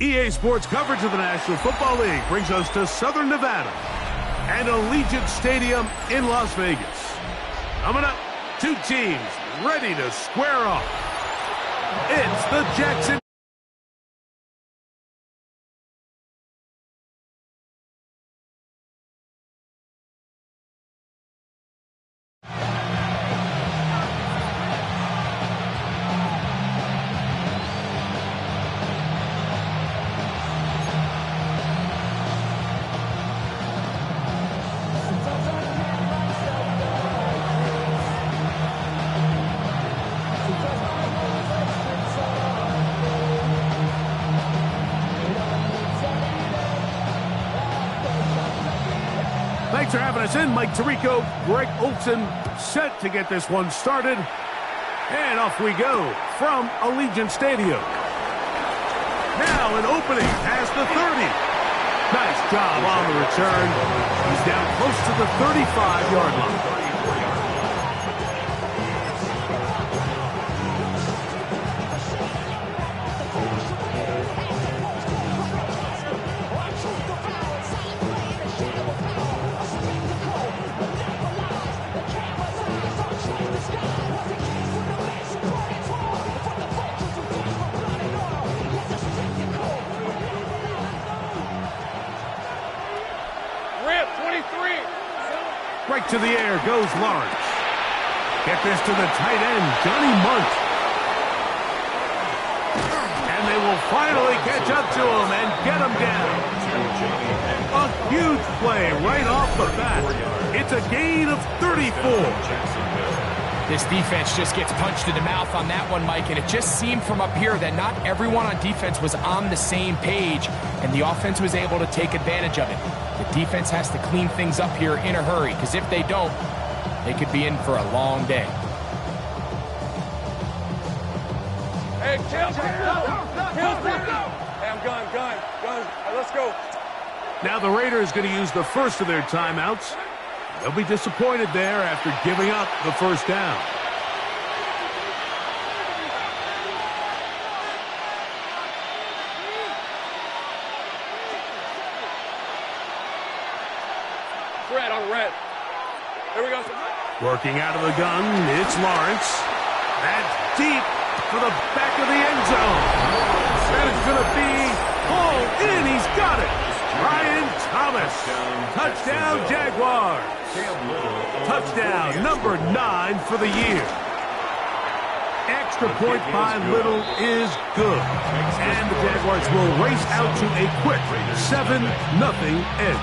EA Sports coverage of the National Football League brings us to Southern Nevada and Allegiant Stadium in Las Vegas. Coming up, two teams ready to square off. It's the Jackson. Thanks for having us in. Mike Tirico, Greg Olson, set to get this one started. And off we go from Allegiant Stadium. Now an opening past the 30. Nice job on the return. He's down close to the 35-yard line. Right to the air goes Lawrence. Get this to the tight end, Johnny Munt. And they will finally catch up to him and get him down. A huge play right off the bat. It's a gain of 34. This defense just gets punched in the mouth on that one, Mike, and it just seemed from up here that not everyone on defense was on the same page, and the offense was able to take advantage of it. The defense has to clean things up here in a hurry, because if they don't, they could be in for a long day. Hey, Kill, hey, I'm gun. All right, let's go. Now the Raiders going to use the first of their timeouts. They'll be disappointed there after giving up the first down. Red on red. Here we go. Working out of the gun, it's Lawrence. That's deep for the back of the end zone. That is going to be pulled in. He's got it. Ryan Thomas. Touchdown, Jaguars. Touchdown number 9 for the year. Extra point by Little is good. And the Jaguars will race out to a quick 7-0 edge.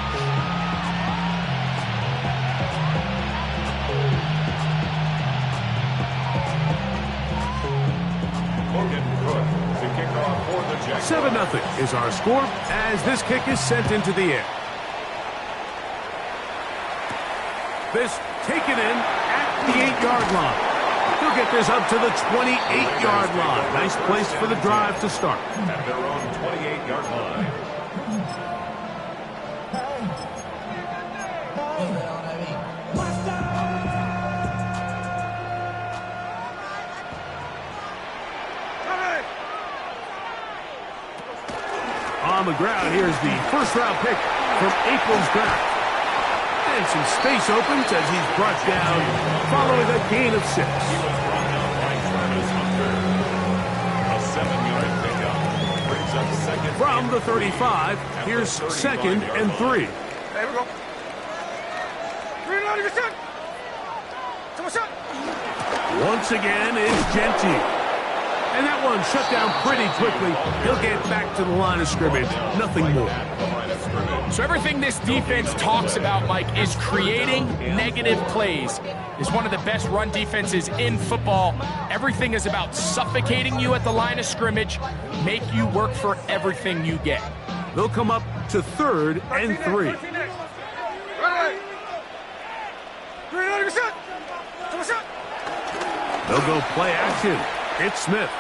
To kick off for the Jaguars. 7-0 is our score as this kick is sent into the air. This taken in at the 8-yard line. He'll get this up to the 28-yard line. Nice place for the drive to start. At their own 28-yard line. On the ground, here's the first-round pick from April's draft. And some space opens as he's brought down following a gain of 6. He was brought down by Travis Hunter. A 7-yard pickup brings up second. From the 35, here's second and 3. There we go. Once again, it's Genty. And that one shut down pretty quickly. He'll get back to the line of scrimmage. Nothing more. So everything this defense talks about, Mike, is creating negative plays. It's one of the best run defenses in football. Everything is about suffocating you at the line of scrimmage, make you work for everything you get. They'll come up to 3rd and 3. They'll go play action. It's Smith.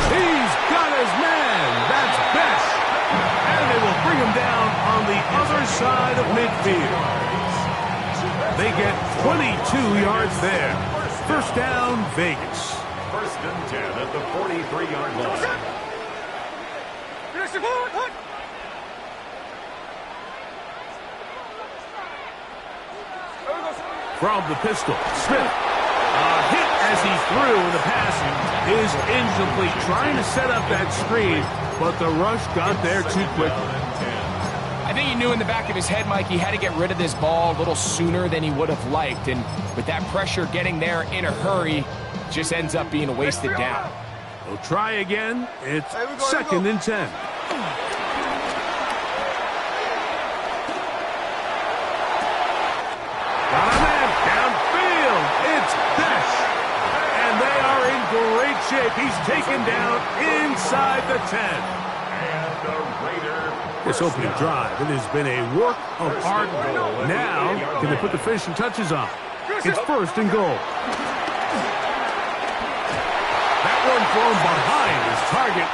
He's got his man. That's Best. And they will bring him down on the other side of midfield. They get 22 yards there. First down, Vegas. First and 10 at the 43-yard line. From the pistol, Smith. Hit as he threw, and the pass is incomplete. Trying to set up that screen, but the rush got there too quickly. I think he knew in the back of his head, Mike, he had to get rid of this ball a little sooner than he would have liked. And with that pressure getting there in a hurry, just ends up being a wasted down. They'll try again. It's 2nd and 10. Got a man downfield. It's Dash. And they are in great shape. He's taken down inside the 10. And the Raider. This opening drive, it has been a work of art. Now, can they put the finishing touches on? It's 1st and goal. That one thrown behind his target,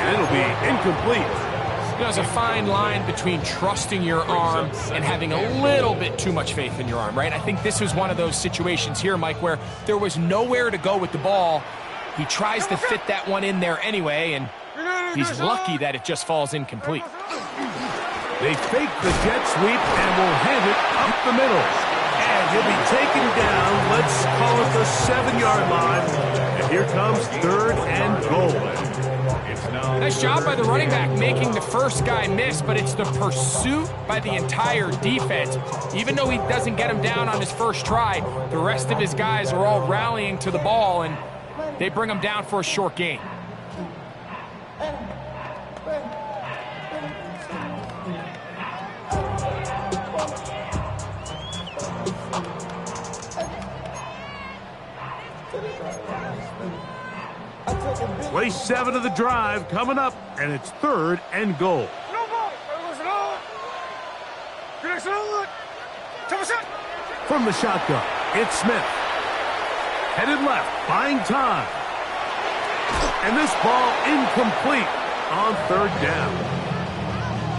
and it'll be incomplete. There's a fine line between trusting your arm and having a little bit too much faith in your arm, right? I think this was one of those situations here, Mike, where there was nowhere to go with the ball. He tries to fit that one in there anyway, and he's lucky that it just falls incomplete. They fake the jet sweep and will hand it up the middle. And he'll be taken down, let's call it the 7-yard line. And here comes 3rd and goal. Nice job by the running back making the first guy miss, but it's the pursuit by the entire defense. Even though he doesn't get him down on his first try, the rest of his guys are all rallying to the ball, and they bring him down for a short gain. Play 7 of the drive coming up, and it's 3rd and goal. From the shotgun, it's Smith. Headed left, buying time. And this ball incomplete on 3rd down.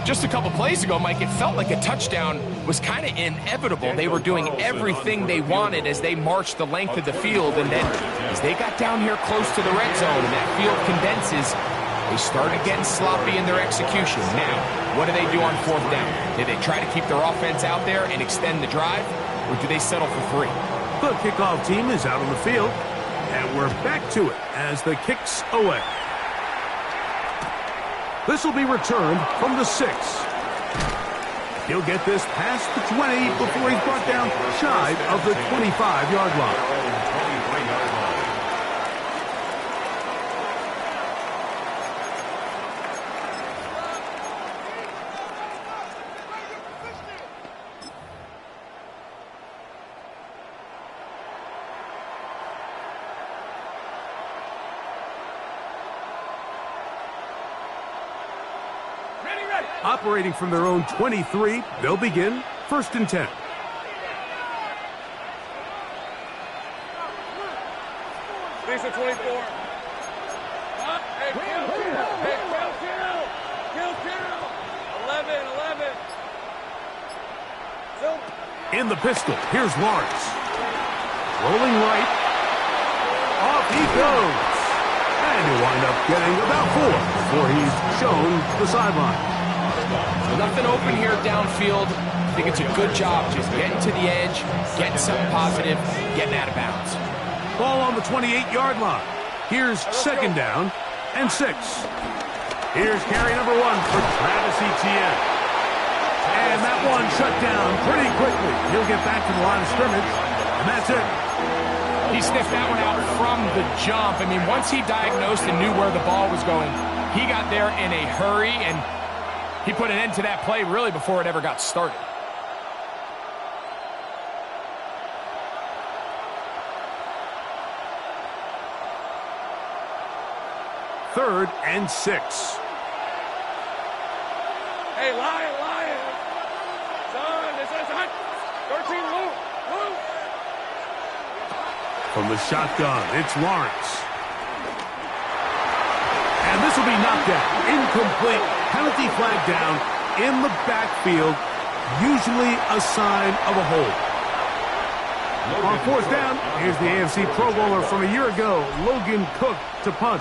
Just a couple plays ago, Mike, it felt like a touchdown was kind of inevitable. They were doing everything they wanted as they marched the length of the field, and then as they got down here close to the red zone and that field condenses, they started getting sloppy in their execution. Now, what do they do on 4th down? Do they try to keep their offense out there and extend the drive, or do they settle for 3? The kickoff team is out on the field, and we're back to it as the kick's away. This will be returned from the 6. He'll get this past the 20 before he's brought down shy of the 25-yard line. Operating from their own 23, they'll begin 1st and 10. Lisa 24. Hey, kill. 11. In the pistol, here's Lawrence. Rolling right. Off he goes. And he'll wind up getting about 4 before he's shown the sideline. Nothing open here downfield. I think it's a good job just getting to the edge, getting something positive, getting out of bounds. Ball on the 28-yard line. Here's 2nd down and 6. Here's carry number 1 for Travis Etienne. And that one shut down pretty quickly. He'll get back to the line of scrimmage, and that's it. He sniffed that one out from the jump. I mean, once he diagnosed and knew where the ball was going, he got there in a hurry, and he put an end to that play really before it ever got started. Third and 6. Hey, Lion. Son, this is hot. 13, move. From the shotgun, it's Lawrence. And this will be knocked out. Incomplete. Penalty flag down in the backfield. Usually a sign of a hold. On 4th down, here's the AFC Pro Bowler from a year ago, Logan Cook, to punt.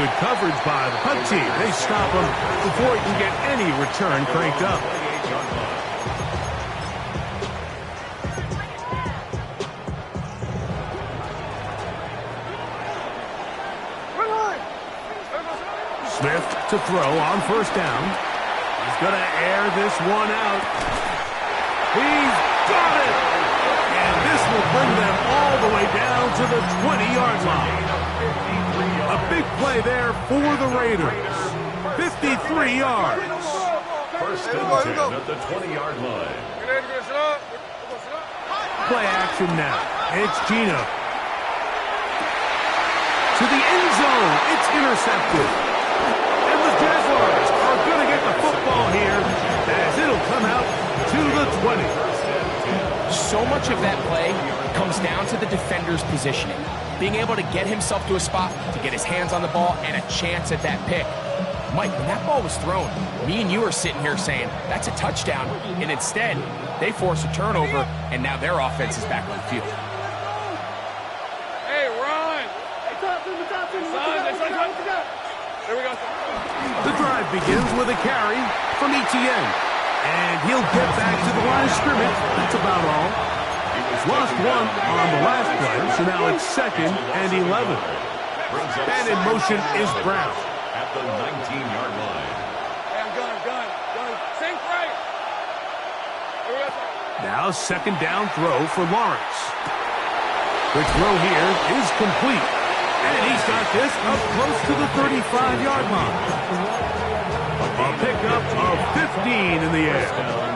Good coverage by the punt team. They stop him before he can get any return cranked up. Smith to throw on first down. He's going to air this one out. He's got it! And this will bring them all the way down to the 20-yard line. A big play there for the Raiders. 53 yards. First and 10 at the 20-yard line. Play action now. It's Gino. To the end zone. It's intercepted. And the Jaguars are going to get the football here as it'll come out to the 20. So much of that play comes down to the defender's positioning. Being able to get himself to a spot, to get his hands on the ball, and a chance at that pick. Mike, when that ball was thrown, me and you are sitting here saying, that's a touchdown. And instead, they force a turnover, and now their offense is back on the field. Hey, run! There we go. The drive begins with a carry from Etienne. And he'll get back to the line of scrimmage. That's about all. Lost one on the last play, so now it's 2nd and 11. And in motion is Brown. At the 19-yard line. Hey, I'm gun. Sink right. There we go. Now 2nd down throw for Lawrence. The throw here is complete. And he's got this up close to the 35-yard line. A pickup of 15 in the air.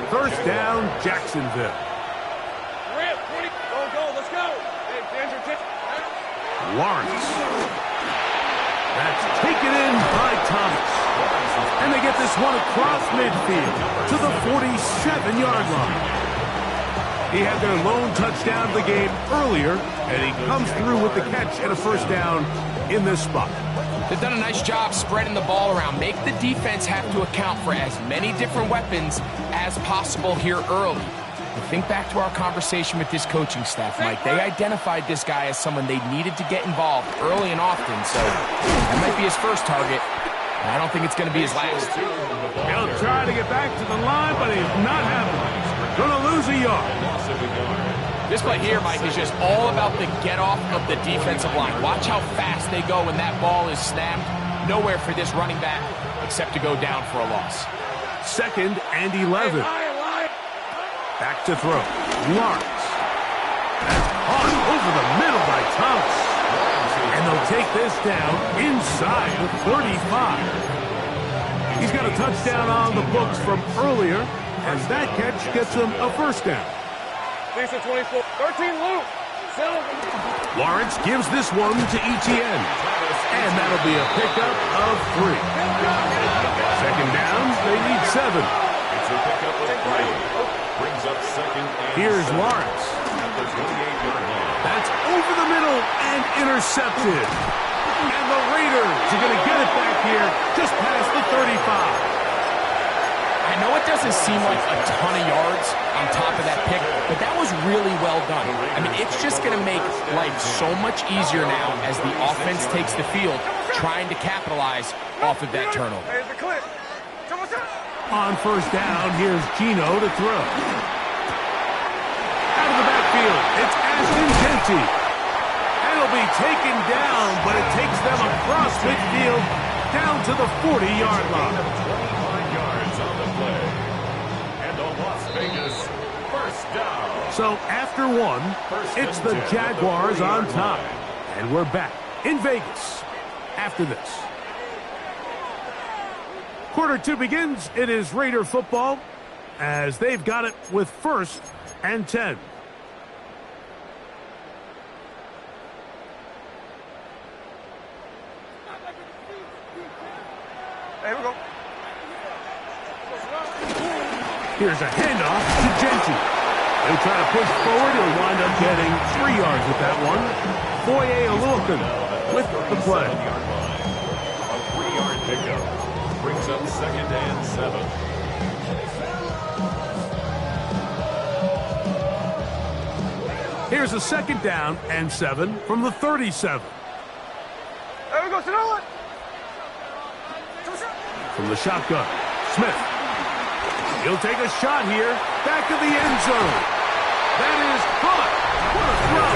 First down, Jacksonville. Go, let's go. Lawrence. That's taken in by Thomas. And they get this one across midfield to the 47-yard line. He had their lone touchdown of the game earlier, and he comes through with the catch and a first down in this spot. They've done a nice job spreading the ball around. Make the defense have to account for as many different weapons as possible here early. And think back to our conversation with this coaching staff, Mike. They identified this guy as someone they needed to get involved early and often, so that might be his first target. And I don't think it's going to be his last. He'll try to get back to the line, but he's not having it. Going to lose a yard. This play here, Mike, is just all about the get-off of the defensive line. Watch how fast they go when that ball is snapped. Nowhere for this running back except to go down for a loss. 2nd and 11. Back to throw. Lawrence. That's caught over the middle by Thomas. And they'll take this down inside the 35. He's got a touchdown on the books from earlier, as that catch gets him a first down. 24. 13 loop. Lawrence gives this one to Etienne. And that'll be a pickup of 3. 2nd down, they need 7. It's a pickup of 3. Brings up 2nd and Here's 7 Lawrence. at the 28-yard line. That's over the middle and intercepted. And the Raiders are going to get it back here just past the 35. I know it doesn't seem like a ton of yards on top of that pick, but that was really well done. I mean, it's just going to make life so much easier now as the offense takes the field, trying to capitalize off of that turnover. On first down, here's Gino to throw. Out of the backfield, it's Ashton Genty. And it'll be taken down, but it takes them across midfield down to the 40-yard line. 25 yards on the play. And the Las Vegas first down. So after one, it's the Jaguars on top. And we're back in Vegas after this. Quarter 2 begins. It is Raider football as they've got it with 1st and 10. Here we go. Here's a handoff to Genty. They try to push forward. He'll wind up getting 3 yards with that one. Foye Alukin with the play. A 3-yard pickup. Brings up 2nd and 7. Here's a 2nd down and 7 from the 37. There we go, From the shotgun, Smith. He'll take a shot here. Back of the end zone. That is caught. What a throw.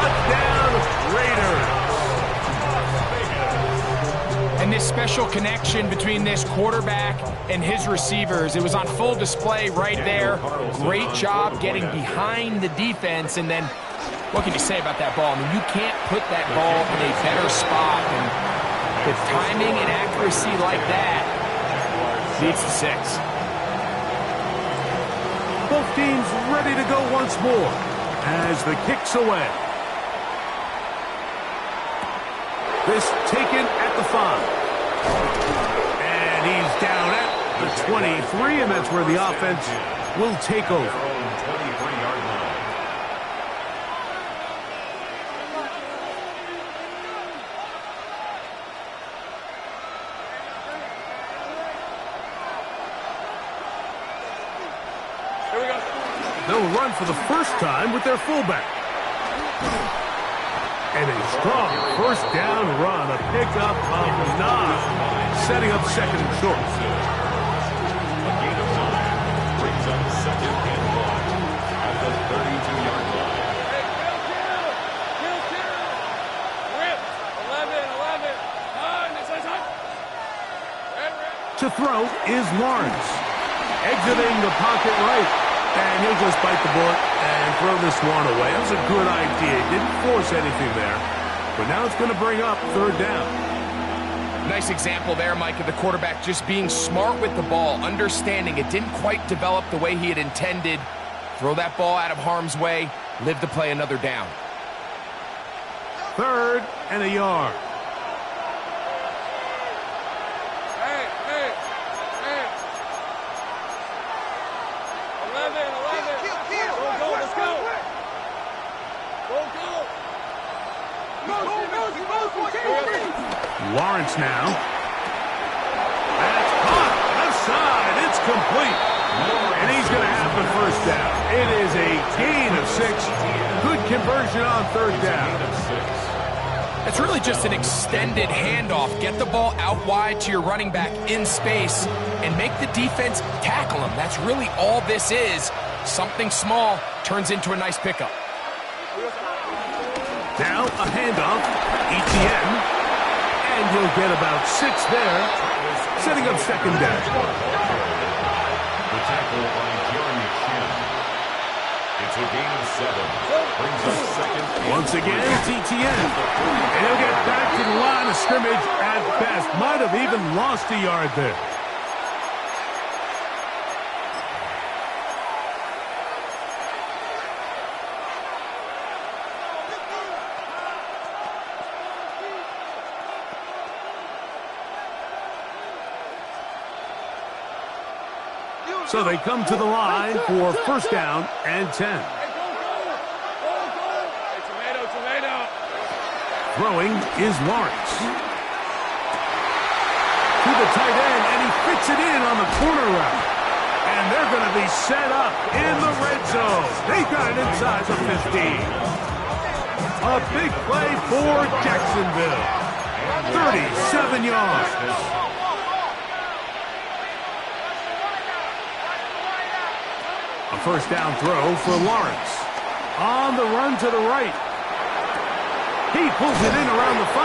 Touchdown, Raiders. And this special connection between this quarterback and his receivers, it was on full display right there. Great job getting behind the defense. And then, what can you say about that ball? I mean, you can't put that ball in a better spot. And with timing and accuracy like that, leads to 6. Both teams ready to go once more as the kick's away. This taken at the 5. And he's down at the 23, and that's where the offense will take over. They'll run for the first time with their fullback. And a strong first down run, a pickup of 9, setting up second and short. A gain of 9 brings up second and 1 at the 32-yard line. Rip. 11. To throw is Lawrence. Exiting the pocket right. And he'll just bite the bullet and throw this one away. That was a good idea. He didn't force anything there. But now it's going to bring up third down. Nice example there, Mike, of the quarterback just being smart with the ball, understanding it didn't quite develop the way he had intended. Throw that ball out of harm's way, live to play another down. 3rd and a yard. Lawrence now. That's caught. Left side. It's complete. And he's going to have the first down. It is a gain of 6. Good conversion on third down. It's really just an extended handoff. Get the ball out wide to your running back in space and make the defense tackle him. That's really all this is. Something small turns into a nice pickup. Now a handoff. ETN. And he'll get about 6 there, setting up second down. The tackle by Jeremy Chin. It's a gain of 7. Brings up second. Once again, it's ETN. And he'll get back to the line of scrimmage at best. Might have even lost a yard there. So they come to the line for first down and 10. Tomato. Throwing is Lawrence. To the tight end, and he fits it in on the corner route. And they're going to be set up in the red zone. They got it inside the 15. A big play for Jacksonville. 37 yards. A first down throw for Lawrence. On the run to the right. He pulls it in around the 5.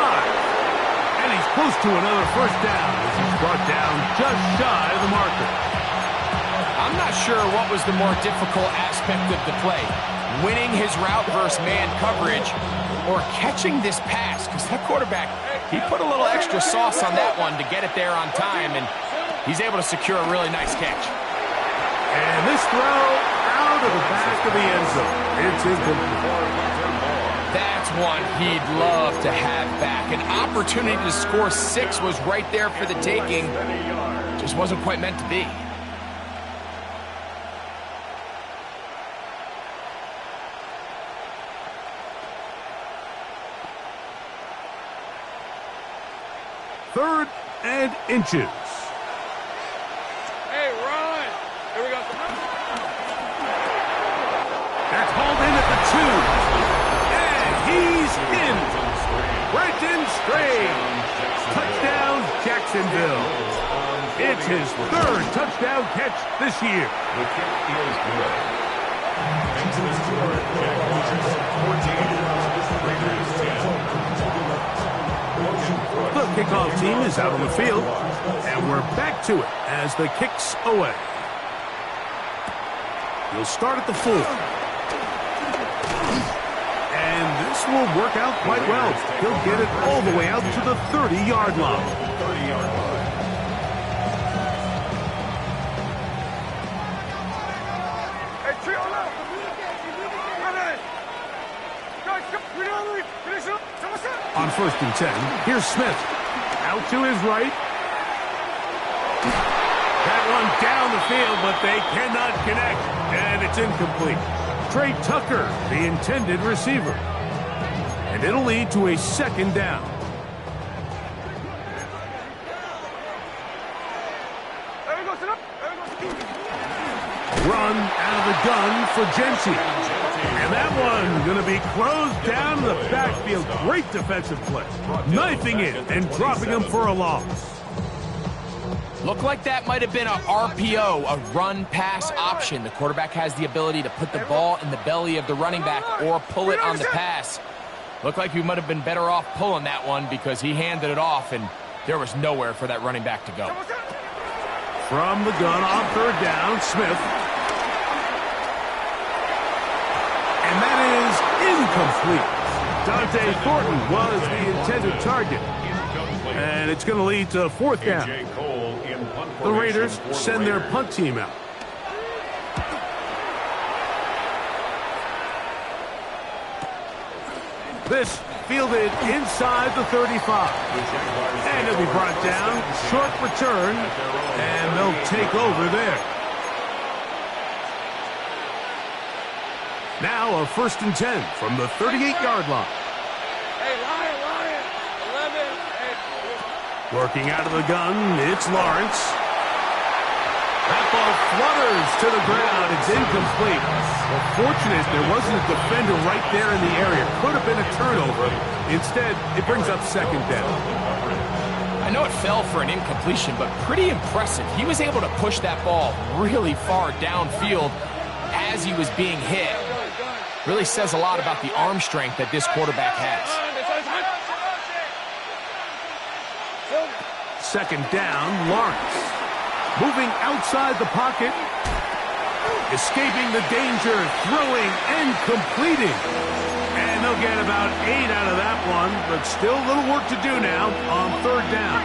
And he's close to another first down as he's brought down just shy of the marker. I'm not sure what was the more difficult aspect of the play. Winning his route versus man coverage or catching this pass. Because that quarterback, he put a little extra sauce on that one to get it there on time. And he's able to secure a really nice catch. And this throw out of the back of the end zone. It's incomplete. That's one he'd love to have back. An opportunity to score 6 was right there for the taking. Just wasn't quite meant to be. Third and inches. Hey, Ron. Here we go. That's hauled in at the 2. And he's in. Brenton Strange. Touchdown, Jacksonville. It's his third touchdown catch this year. The kick is good. Thanks to the score, Jaguars 14, Raiders 10. The kickoff team is out on the field, and we're back to it as the kick's away. He'll start at the 4. And this will work out quite well. He'll get it all the way out to the 30-yard line. 30-yard line. On 1st and 10, here's Smith. Out to his right. That one down the field, but they cannot connect, and it's incomplete. Trey Tucker, the intended receiver. And it'll lead to a 2nd down. Run out of the gun for Genty. And that one going to be closed down in the backfield. Great defensive play. Knifing it and dropping him for a loss. Looked like that might have been a RPO, a run-pass option. The quarterback has the ability to put the ball in the belly of the running back or pull it on the pass. Looked like he might have been better off pulling that one because he handed it off, and there was nowhere for that running back to go. From the gun on 3rd down, Smith. And that is incomplete. Dante Thornton was the intended target. And it's going to lead to 4th down. The Raiders send their punt team out. This fielded inside the 35. And it'll be brought down. Short return. And they'll take over there. Now a 1st and 10 from the 38-yard line. Hey, Lion, 11. Hey. Working out of the gun, it's Lawrence. That ball flutters to the ground. It's incomplete. Well, fortunate there wasn't a defender right there in the area. Could have been a turnover. Instead, it brings up 2nd down. I know it fell for an incompletion, but pretty impressive. He was able to push that ball really far downfield as he was being hit. Really says a lot about the arm strength that this quarterback has. 2nd down, Lawrence. Moving outside the pocket. Escaping the danger, throwing and completing. And they'll get about 8 out of that one, but still a little work to do now on 3rd down.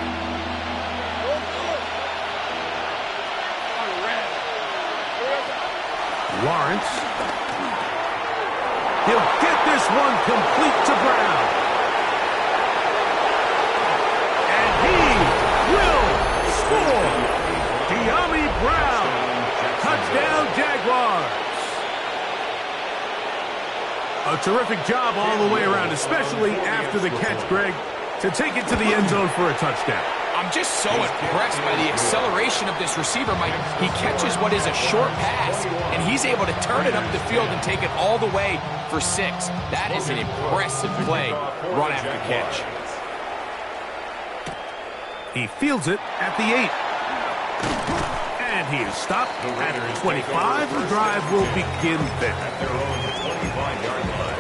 Lawrence. He'll get this one complete to Brown. And he will score. De'Ami Brown. Touchdown, Jaguars. A terrific job all the way around, especially after the catch, Greg, to take it to the end zone for a touchdown. I'm just so impressed by the acceleration of this receiver, Mike. He catches what is a short pass, and he's able to turn it up the field and take it all the way for 6. That is an impressive play, run after catch. He fields it at the 8. And he is stopped at 25. The drive will begin there. At their own 25-yard line.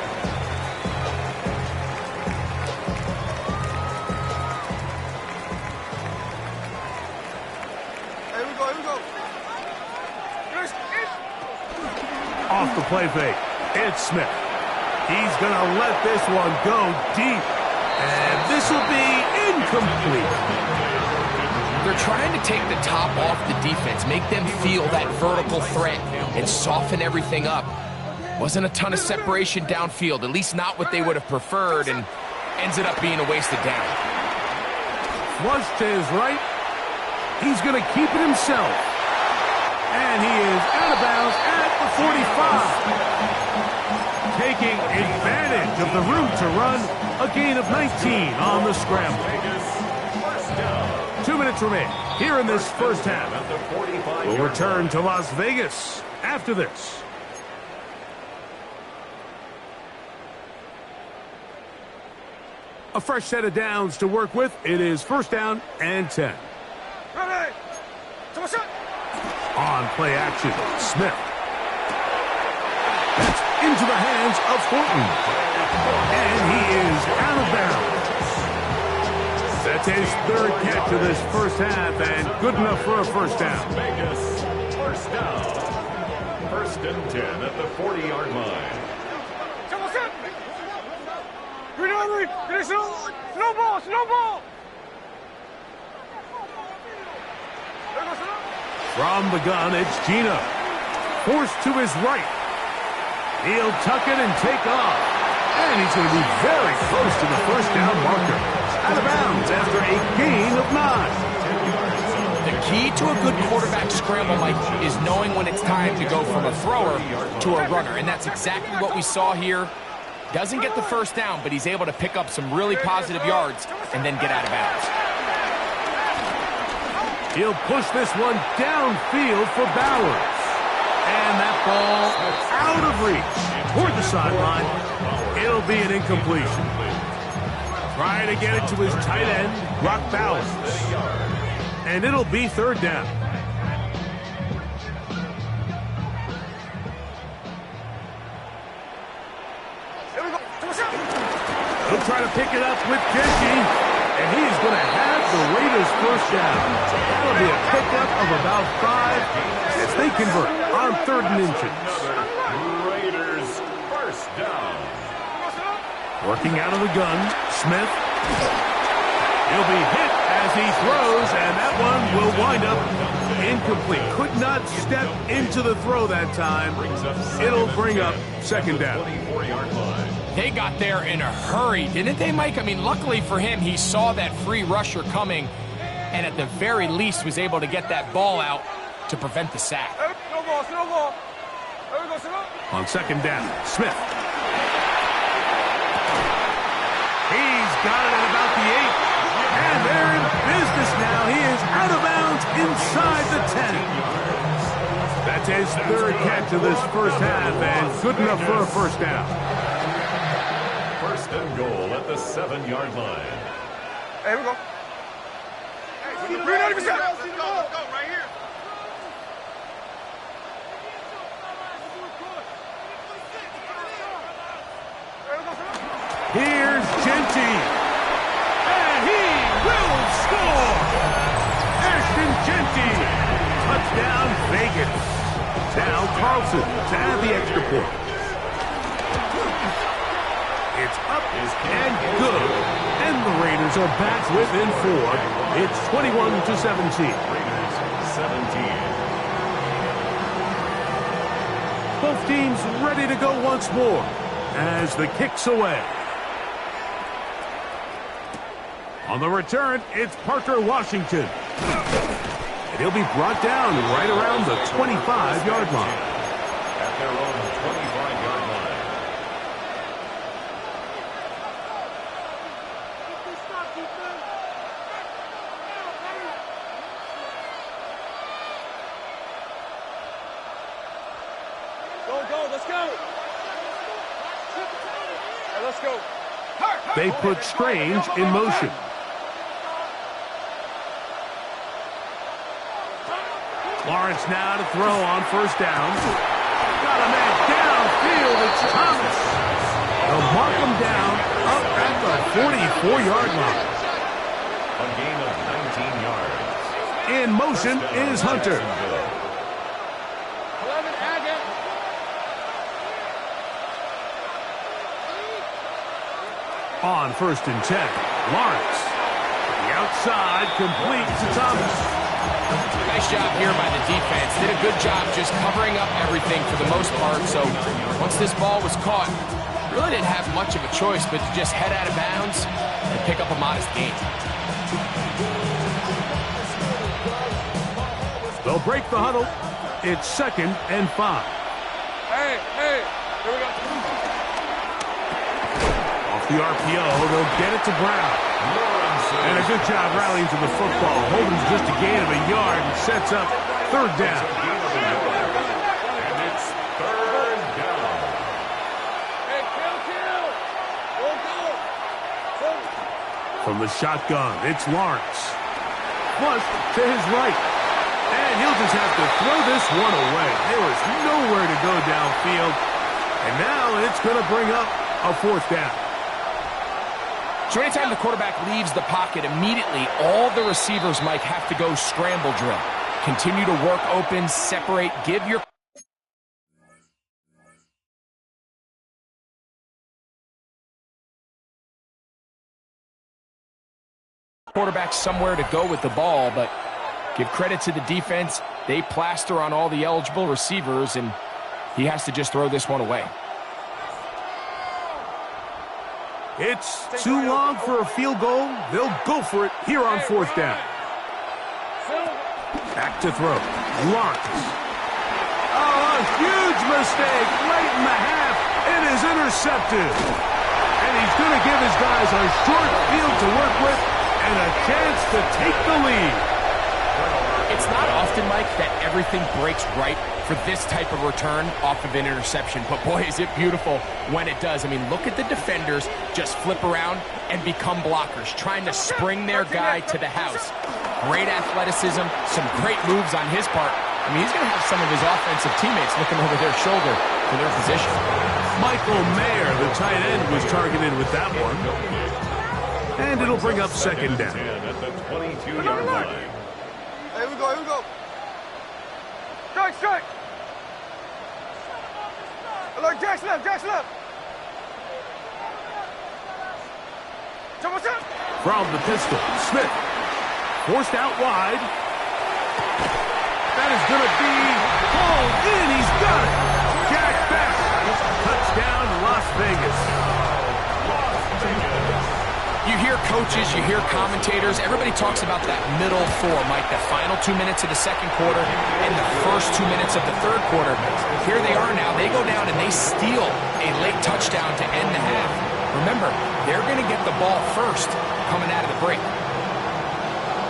Off the play fake, it's Smith. He's going to let this one go deep. And this will be incomplete. They're trying to take the top off the defense, make them feel that vertical threat, and soften everything up. Wasn't a ton of separation downfield, at least not what they would have preferred, and ends it up being a wasted down. Flush to his right. He's going to keep it himself. And he is out of bounds at the 45. Taking advantage of the room to run, a gain of 19 on the scramble. 2 minutes remain here in this first half. We'll return to Las Vegas after this. A fresh set of downs to work with. It is first down and 10. Ready. On play action, Smith. That's into the hands of Horton. And he is out of bounds. That's his third catch of this first half, and good enough for a first down. Vegas, first down. First and 10 at the 40-yard line. Snowball. From the gun, it's Gino. Forced to his right. He'll tuck it and take off. And he's going to be very close to the first down marker. Out of bounds after a gain of 9. The key to a good quarterback scramble, Mike, is knowing when it's time to go from a thrower to a runner. And that's exactly what we saw here. Doesn't get the first down, but he's able to pick up some really positive yards and then get out of bounds. He'll push this one downfield for Bowers. And that ball out of reach toward the sideline. It'll be an incompletion. Trying to get it to his tight end, Brock Bowers. And it'll be third down. He'll try to pick it up with Genty, and he's going to have the Raiders first down. That'll be a pickup of about 5 as they convert on 3rd and inches. Raiders first down. Working out of the gun, Smith. He'll be hit as he throws, and that one will wind up incomplete. Could not step into the throw that time. It'll bring up second down. 24-yard line. They got there in a hurry, didn't they, Mike? I mean, luckily for him, he saw that free rusher coming and at the very least was able to get that ball out to prevent the sack. Snowball. On second down, Smith. He's got it at about the 8. And they're in business now. He is out of bounds inside the 10. That's his third catch of this first half, and good enough for a first down. First and goal at the 7-yard line. Hey, we go. Let's go right here. Here's Genty. And he will score. Ashton Genty. Touchdown, Vegas. Now Carlson to add the extra point. It's up and good. And the Raiders are back within 4. It's 21-17. Raiders 17. Both teams ready to go once more as the kick's away. On the return, it's Parker Washington. And he'll be brought down right around the 25-yard line. At their own 25-yard line. Go, let's go. Hey, let's go. They put Strange in motion. Lawrence now to throw on first down. Got a man downfield. It's Thomas. They'll mark him down up at the 44-yard line. A gain of 19 yards. In motion is Hunter. 11 Agate. On first and 10, Lawrence. The outside complete to Thomas. Nice job here by the defense. Did a good job just covering up everything for the most part. So once this ball was caught, really didn't have much of a choice but to just head out of bounds and pick up a modest gain. They'll break the huddle. It's 2nd and 5. Hey, here we go. Off the RPO, they'll get it to Brown. And a good job rallying to the football. Holding just a gain of a yard and sets up third down. And it's third down. Hey, kill. Go. from the shotgun. It's Lawrence. Flush to his right. And he'll just have to throw this one away. There is nowhere to go downfield. And now it's going to bring up a fourth down. So anytime the quarterback leaves the pocket, immediately all the receivers, Mike, have to go scramble drill. Continue to work open, separate, give your quarterback somewhere to go with the ball, but give credit to the defense. They plaster on all the eligible receivers, and he has to just throw this one away. It's too long for a field goal. They'll go for it here on fourth down. Back to throw. Lawrence. Oh, a huge mistake right in the half. It is intercepted. And he's going to give his guys a short field to work with and a chance to take the lead. It's not often, Mike, that everything breaks right for this type of return off of an interception. But, boy, is it beautiful when it does. I mean, look at the defenders just flip around and become blockers, trying to spring their guy to the house. Great athleticism, some great moves on his part. I mean, he's going to have some of his offensive teammates looking over their shoulder for their position. Michael Mayer, the tight end, was targeted with that one. And it'll bring up second down. At the 22-yard line. Here we go. Strike. Look, Jack's left. From the pistol, Smith. Forced out wide. That is going to be pulled in. He's got it. Jack Best. Touchdown, Las Vegas. You hear coaches, you hear commentators, everybody talks about that middle four, Mike, the final 2 minutes of the second quarter and the first 2 minutes of the third quarter. Here they are now. They go down and they steal a late touchdown to end the half. Remember, they're going to get the ball first coming out of the break.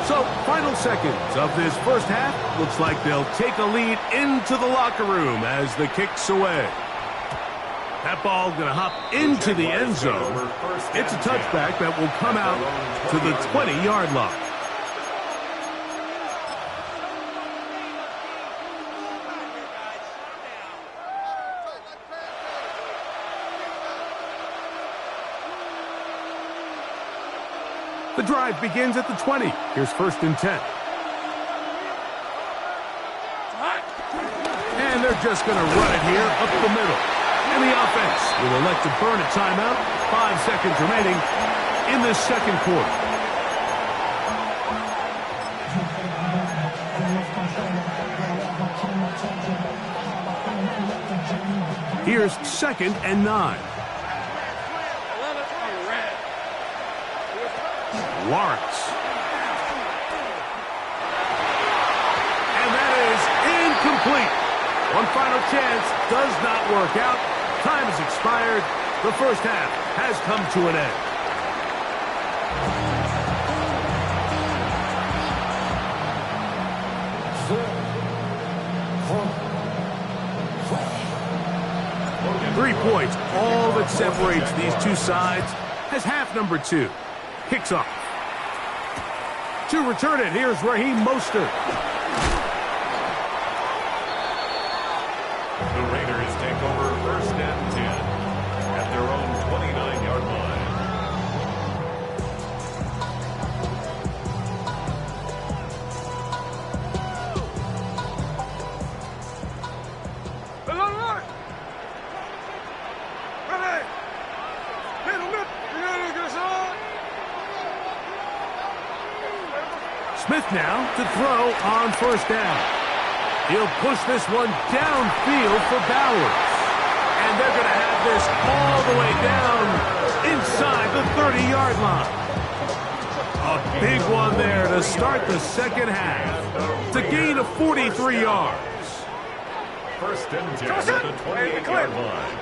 So, final seconds of this first half. Looks like they'll take a lead into the locker room as the kick's away. That ball going to hop into the end zone. It's a touchback that will come out to the 20-yard line. The drive begins at the 20. Here's 1st and 10. And they're just going to run it here up the middle. And the offense will elect to burn a timeout. 5 seconds remaining in this second quarter. Here's 2nd and 9. Lawrence. And that is incomplete. One final chance does not work out. Time has expired. The first half has come to an end. Three points, all that separates these two sides, as half number 2 kicks off. To return it, here's Raheem Mostert. The Raiders take over 1st and 10 at their own 29-yard line. Smith now to throw on 1st down. He'll push this one downfield for Bowers. And they're going to have this all the way down inside the 30-yard line. A big one there to start the second half. It's a gain of 43 yards. 1st and 10 at the 28-yard line.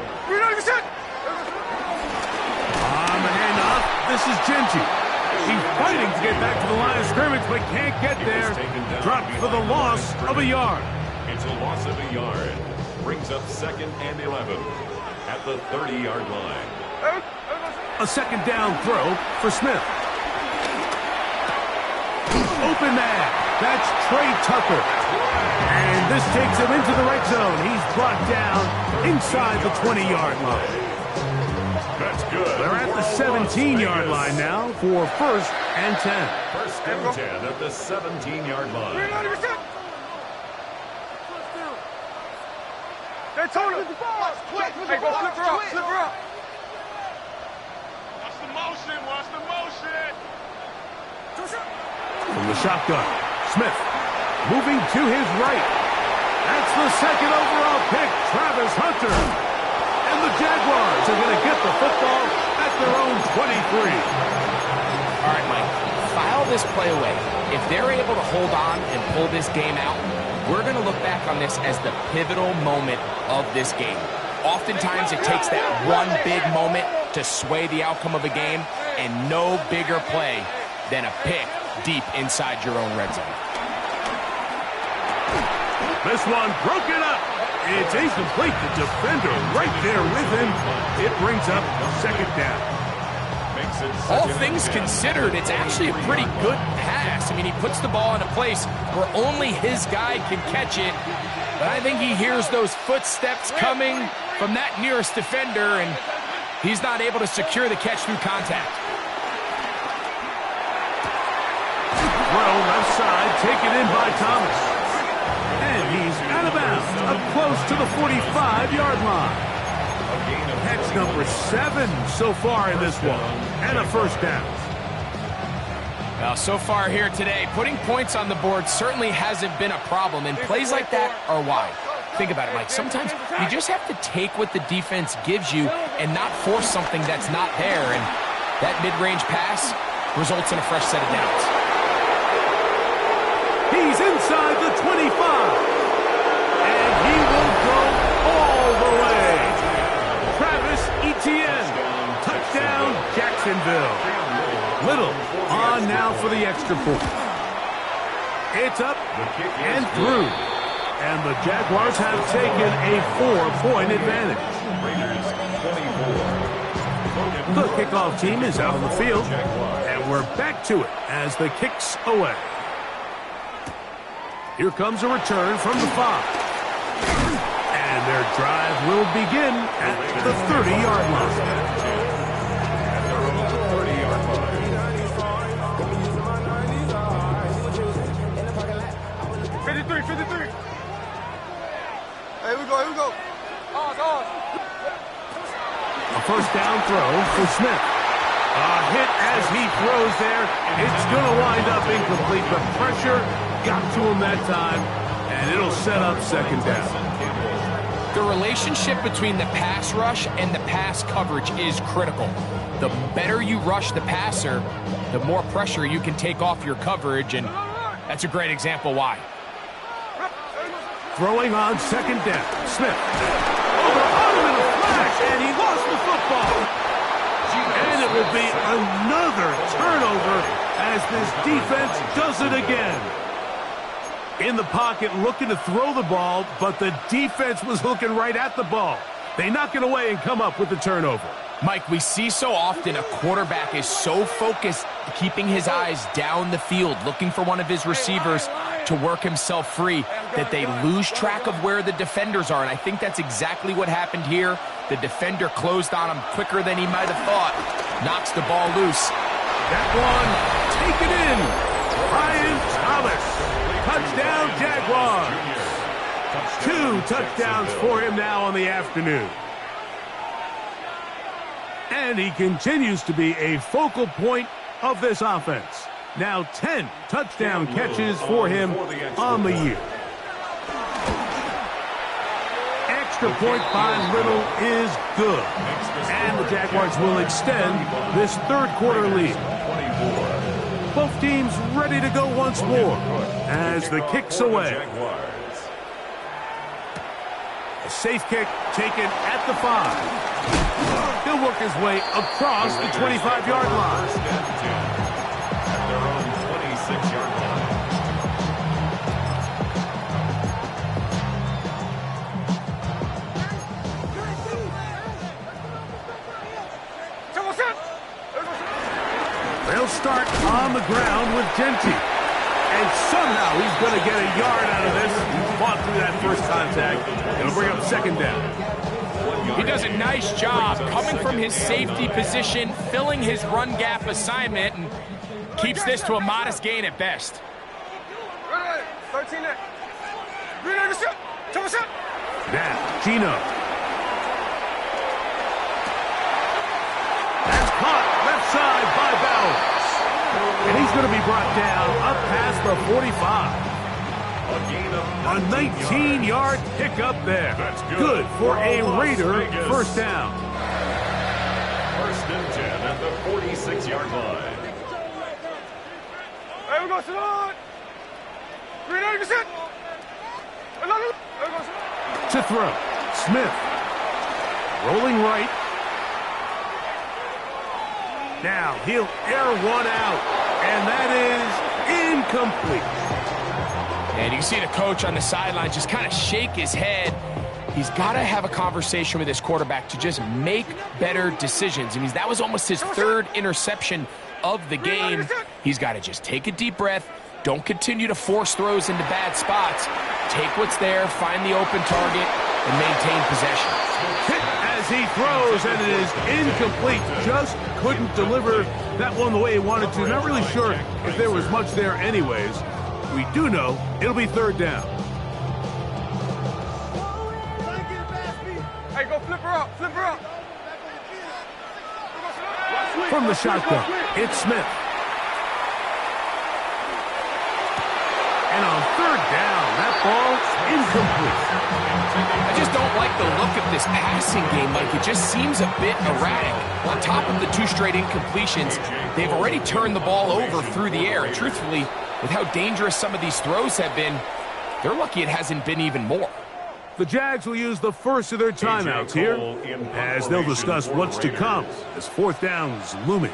On the handoff, this is Genty. He's fighting to get back to the line of scrimmage, but can't get there. Dropped for the loss of a yard. It's a loss of a yard. Brings up 2nd and 11 at the 30-yard line. A 2nd down throw for Smith. open man. That's Trey Tucker. And this takes him into the red zone. He's brought down inside the 20-yard line. That's good. They're at the 17-yard line now for 1st and 10. 1st and 10 at the 17-yard line. That's on it. Hey, go flip her up. Flip her up. Watch the motion. Watch the motion. From the shotgun, Smith moving to his right. That's the 2nd overall pick, Travis Hunter. And the Jaguars are going to get the football at their own 23. All right, Mike, file this play away. If they're able to hold on and pull this game out, we're going to look back on this as the pivotal moment of this game. Oftentimes, it takes that one big moment to sway the outcome of a game, and no bigger play than a pick deep inside your own red zone. This one broken up. It's incomplete. The defender right there with him. It brings up 2nd down. All things considered, it's actually a pretty good pass. I mean, he puts the ball in a place where only his guy can catch it. But I think he hears those footsteps coming from that nearest defender, and he's not able to secure the catch through contact. Throw left side, taken in by Thomas. And he's out of bounds, up close to the 45-yard line. That's number 7 so far in this one, and a 1st down. Well, so far here today, putting points on the board certainly hasn't been a problem, and plays like that are why. Think about it, Mike. Sometimes you just have to take what the defense gives you and not force something that's not there, and that mid-range pass results in a fresh set of downs. He's inside the 25, and he will go all the way. Travis Etienne, touchdown Jacksonville. Little on now for the extra point. It's up and through, and the Jaguars have taken a 4-point advantage. The kickoff team is out on the field, and we're back to it as the kick's away. Here comes a return from the 5. And their drive will begin at the 30-yard line. 53. Here we go. A 1st down throw for Smith. A hit as he throws there. It's going to wind up incomplete, but pressure got to him that time, and it'll set up 2nd down. The relationship between the pass rush and the pass coverage is critical. The better you rush the passer, the more pressure you can take off your coverage, and that's a great example why. Throwing on 2nd down, Smith. Over in a flash, and he lost the football. And it will be another turnover as this defense does it again. In the pocket, looking to throw the ball, but the defense was looking right at the ball. They knock it away and come up with the turnover. Mike, we see so often a quarterback is so focused, keeping his eyes down the field, looking for one of his receivers to work himself free, that they lose track of where the defenders are. And I think that's exactly what happened here. The defender closed on him quicker than he might have thought. Knocks the ball loose. That one taken in. Brian Thomas. Touchdown, Jaguars. 2 touchdowns for him now on the afternoon. And he continues to be a focal point of this offense. Now 10 touchdown catches for him on the year. Extra point by Little is good. And the Jaguars will extend this 3rd quarter lead. Both teams ready to go once more as the kick's away. A safe kick taken at the 5. He'll work his way across the 25-yard line. At their own 26-yard line. They'll start on the ground with Genty. And somehow he's going to get a yard out of this. He fought through that first contact. It'll bring up second down. He does a nice job coming from his safety position, filling his run gap assignment, and keeps this to a modest gain at best. 13 there. Now, Gino. That's caught left side by Bowers. And he's going to be brought down up past the 45. A 19-yard pickup there. Good for a Raider first down. First and 10 at the 46-yard line. Hey, we go to the To throw. Smith. Rolling right. Now he'll air one out. And that is incomplete. And you can see the coach on the sideline just kind of shake his head. He's got to have a conversation with his quarterback to just make better decisions. I mean, that was almost his third interception of the game. He's got to just take a deep breath. Don't continue to force throws into bad spots. Take what's there, find the open target, and maintain possession. Hit as he throws, and it is incomplete. Just couldn't deliver that one the way he wanted to. Not really sure if there was much there anyways. We do know it'll be third down. Hey, go flip her up, flip her up. From the shotgun, it's Smith. And on third down, that ball's incomplete. I just don't like the look of this passing game, Mike. It just seems a bit erratic. On top of the 2 straight incompletions, they've already turned the ball over through the air. And truthfully, with how dangerous some of these throws have been, they're lucky it hasn't been even more. The Jags will use the first of their timeouts here as they'll discuss what's to come as fourth down is looming.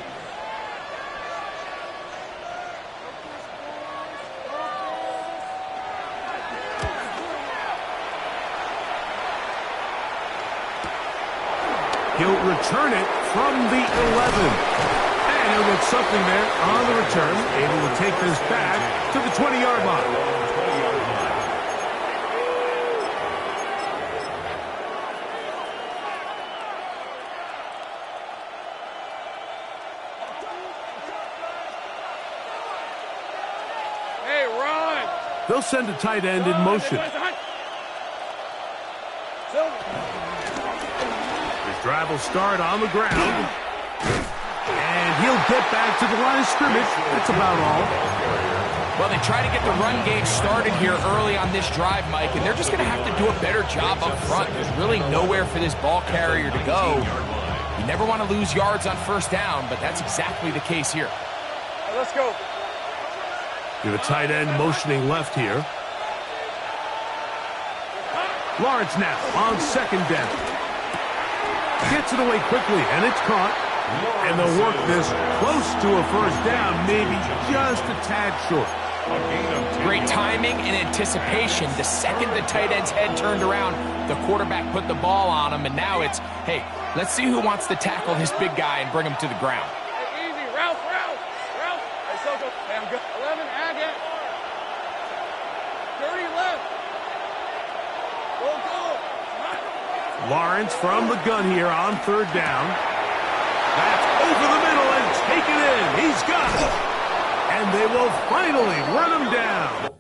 He'll return it from the 11. And he'll get something there on the return, able to take this back to the 20-yard line. Hey, run. They'll send a tight end in motion. His drive will start on the ground. And he'll get back to the line of scrimmage. That's about all. Well, they try to get the run game started here early on this drive, Mike, and they're just going to have to do a better job up front. There's really nowhere for this ball carrier to go. You never want to lose yards on first down, but that's exactly the case here. Right, let's go. You have a tight end motioning left here. Lawrence now on second down. Gets it away quickly, and it's caught. And they'll work this close to a first down, maybe just a tad short. Great timing and anticipation. The second the tight end's head turned around, the quarterback put the ball on him, and now it's, hey, let's see who wants to tackle this big guy and bring him to the ground. Hey, easy, Ralph. Hey, Soko. Hey, I'm good. 11, add it. 30 left. Go. Lawrence from the gun here on third down. That's over the middle and taken in. He's got it. And they will finally run him down.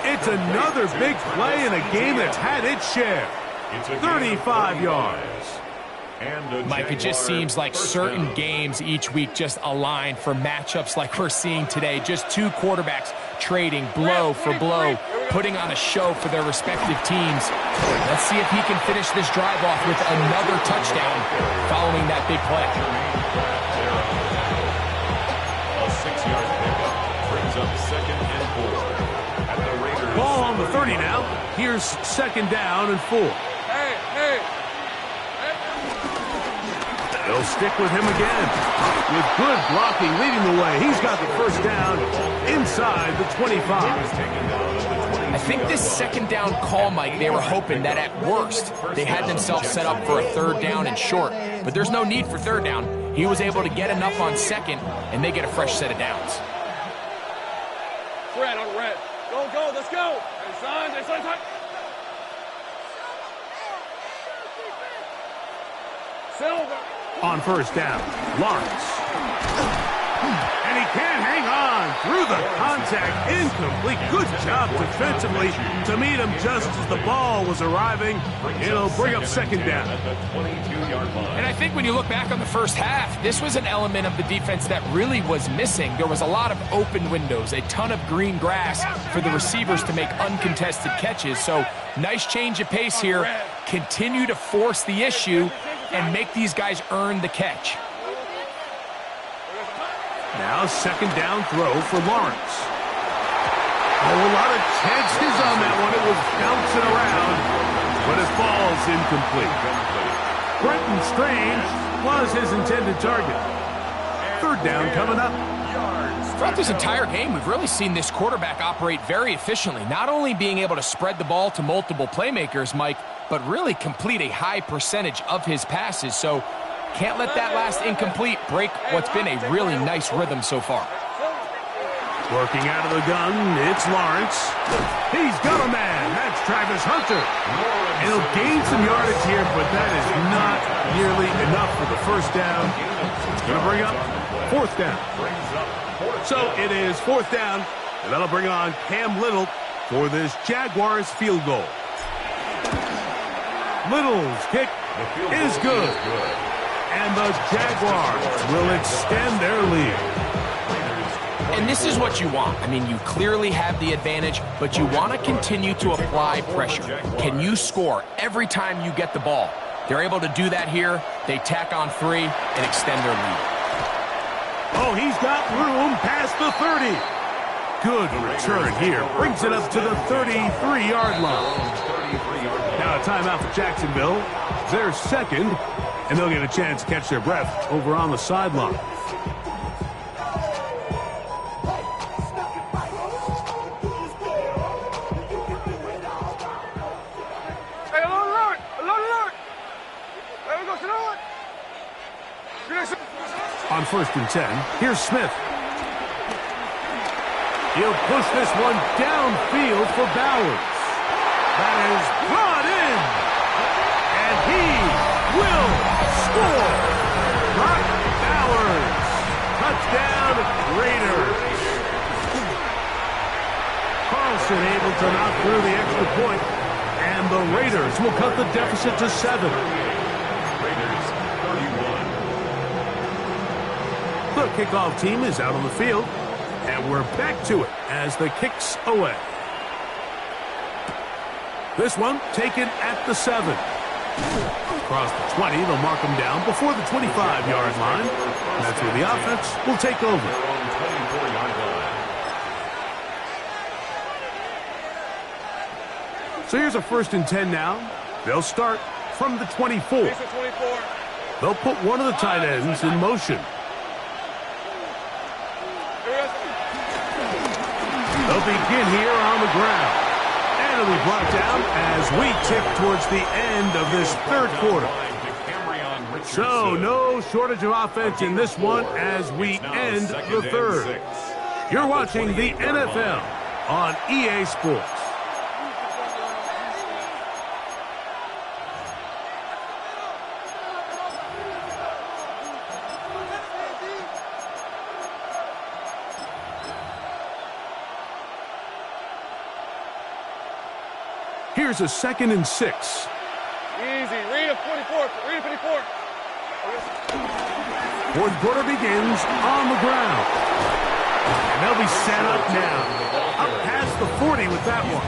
It's another big play in a game that's had its share. 35 yards. Mike, it just seems like certain games each week just align for matchups like we're seeing today. Just two quarterbacks trading blow for blow, putting on a show for their respective teams. Let's see if he can finish this drive off with another touchdown following that big play. A 6-yard pickup brings up 2nd and 4. around the 30 now. Here's second down and 4. Hey. They'll stick with him again. With good blocking leading the way, he's got the first down inside the 25. I think this second down call, Mike, they were hoping that at worst they had themselves set up for a third down and short. But there's no need for third down. He was able to get enough on second, and they get a fresh set of downs. Red on red. Go, let's go. Hey, son. Silver. On first down, Lawrence. And he can't hang on through the contact. Incomplete. Good job defensively to meet him just as the ball was arriving. It'll bring up second down. And I think when you look back on the first half, this was an element of the defense that really was missing. There was a lot of open windows, a ton of green grass for the receivers to make uncontested catches. So nice change of pace here. Continue to force the issue and make these guys earn the catch. Now second down throw for Lawrence. Oh, a lot of chances on that one. It was bouncing around, but it falls incomplete. Brenton Strange was his intended target. Third down coming up. Throughout this entire game, we've really seen this quarterback operate very efficiently, not only being able to spread the ball to multiple playmakers, Mike, but really complete a high percentage of his passes. So can't let that last incomplete break what's been a really nice rhythm so far. Working out of the gun, it's Lawrence. He's got a man. That's Travis Hunter. And he'll gain some yardage here, but that is not nearly enough for the first down. It's going to bring up fourth down. So it is fourth down, and that'll bring on Cam Little for this Jaguars field goal. Little's kick is good. And the Jaguars will extend their lead. And this is what you want. I mean, you clearly have the advantage, but you want to continue to apply pressure. Can you score every time you get the ball? They're able to do that here. They tack on 3 and extend their lead. Oh, he's got room past the 30. Good return here. Brings it up to the 33-yard line. Now a timeout for Jacksonville. They're second, and they'll get a chance to catch their breath over on the sideline. On first and 10, here's Smith. He'll push this one downfield for Bowers. That is brought in. And he will score. Brock Bowers. Touchdown, Raiders. Carlson able to knock through the extra point, and the Raiders will cut the deficit to 7. The kickoff team is out on the field, and we're back to it as the kick's away. This one taken at the 7. Across the 20, they'll mark him down before the 25-yard line. And that's where the offense will take over. So here's a first and 10 now. They'll start from the 24. They'll put one of the tight ends in motion. They'll begin here on the ground. And it'll be brought down as we tick towards the end of this third quarter. So no shortage of offense in this one as we end the third. You're watching the NFL on EA Sports. Here's a 2nd and 6. Easy. Read a 44. Read a 54. Fourth quarter begins on the ground. And they'll be set up now. Up past the 40 with that one.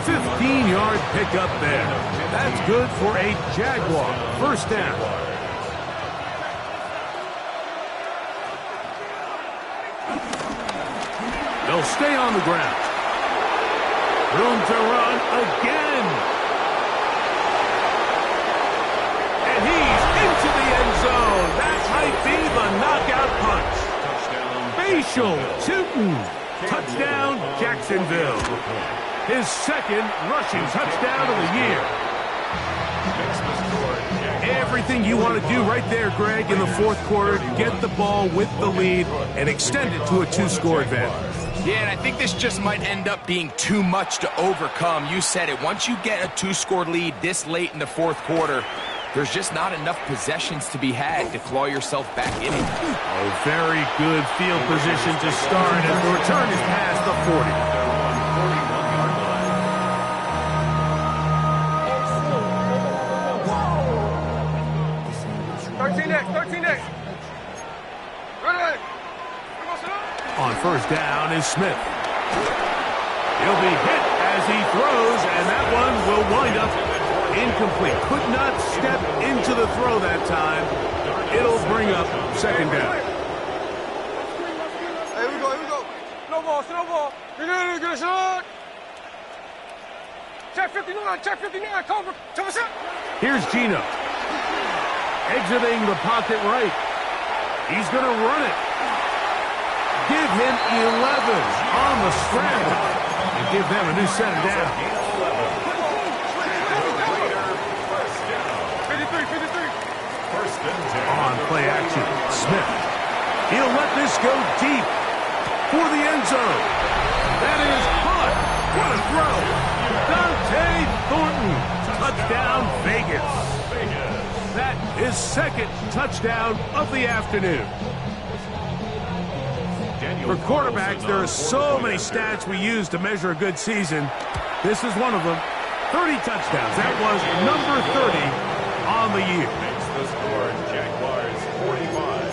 15-yard pickup there. That's good for a Jaguar first down. They'll stay on the ground. Room to run again. And he's into the end zone. That might be the knockout punch. Facial tootin'. Touchdown, Jacksonville. His second rushing touchdown of the year. Everything you want to do right there, Greg, in the fourth quarter, get the ball with the lead and extend it to a 2-score advantage. Yeah, and I think this just might end up being too much to overcome. You said it. Once you get a 2-score lead this late in the fourth quarter, there's just not enough possessions to be had to claw yourself back in it. A very good field position to start as the return is past the 40. 13 next. On first down is Smith. He'll be hit as he throws, and that one will wind up incomplete. Could not step into the throw that time. It'll bring up second down. Here we go. Snowball. You're gonna get a shot. Check 59, cover. Here's Gino. Exiting the pocket right. He's going to run it. Give him 11 on the scramble. And give them a new set of down. 53. On play action, Smith. He'll let this go deep for the end zone. That is caught. What a throw. Dante Thornton. Touchdown, Vegas. That is second touchdown of the afternoon. For quarterbacks, there are so many stats we use to measure a good season. This is one of them. 30 touchdowns. That was number 30 on the year. Makes the score. Jaguars 45.